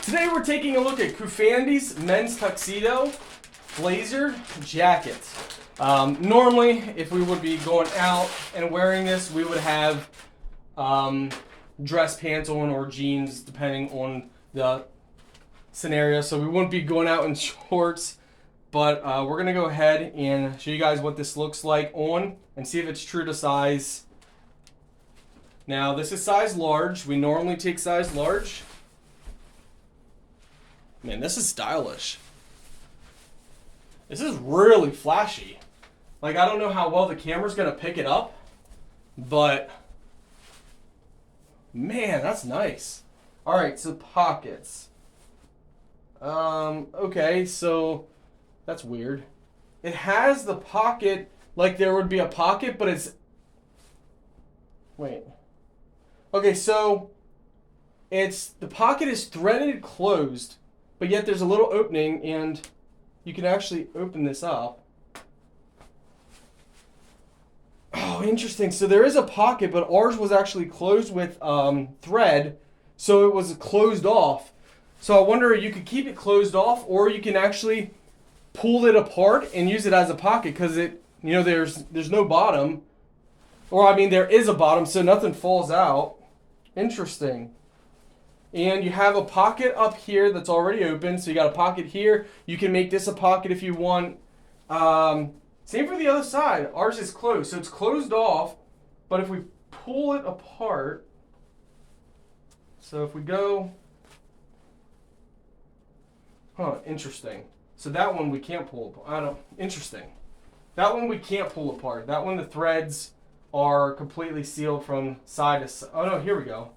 Today we're taking a look at COOFANDY's men's tuxedo blazer jacket. Normally, if we would be going out and wearing this, we would have dress pants on or jeans, depending on the scenario. So we wouldn't be going out in shorts, but we're gonna go ahead and show you guys what this looks like on and see if it's true to size. Now, this is size large. We normally take size large. Man, this is stylish. This is really flashy. Like, I don't know how well the camera's gonna pick it up, but man, that's nice. All right, so pockets. Okay, so that's weird. It has the pocket like there would be a pocket, but it's, wait. Okay, so the pocket is threaded closed, but yet there's a little opening and you can actually open this up. Oh, interesting. So there is a pocket, but ours was actually closed with thread, so it was closed off. So I wonder, you could keep it closed off, or you can actually pull it apart and use it as a pocket, because it, you know, there's no bottom, or I mean there is a bottom, so nothing falls out. Interesting. And you have a pocket up here that's already open, so you got a pocket here. You can make this a pocket if you want. Same for the other side. Ours is closed, so it's closed off, but if we pull it apart, so if we go, interesting. So that one we can't pull apart. Interesting. That one we can't pull apart. That one, the threads are completely sealed from side to side. Oh no, here we go.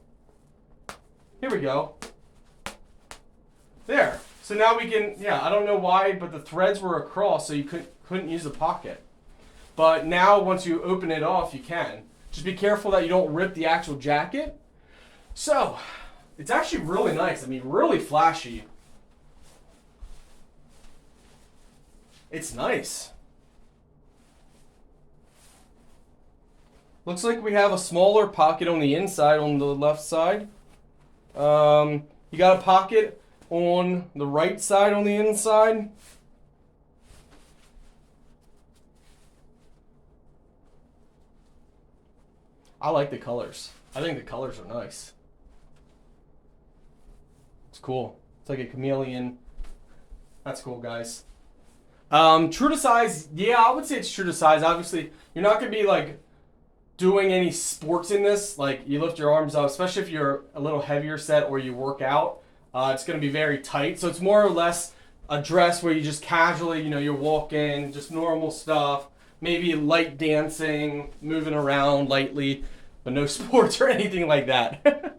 Here we go. There. So now we can, yeah, I don't know why, but the threads were across, so you couldn't use a pocket. But now once you open it off, you can. Just be careful that you don't rip the actual jacket. So, it's actually really nice. I mean, really flashy. It's nice. Looks like we have a smaller pocket on the inside, on the left side. You got a pocket on the right side on the inside. I like the colors. I think the colors are nice. It's cool. It's like a chameleon. That's cool, guys. True to size, yeah, I would say it's true to size. Obviously, you're not going to be like doing any sports in this, like you lift your arms up, especially if you're a little heavier set or you work out. It's going to be very tight, so it's more or less a dress where you just casually, you know, you're walking, just normal stuff, maybe light dancing, moving around lightly, but no sports or anything like that.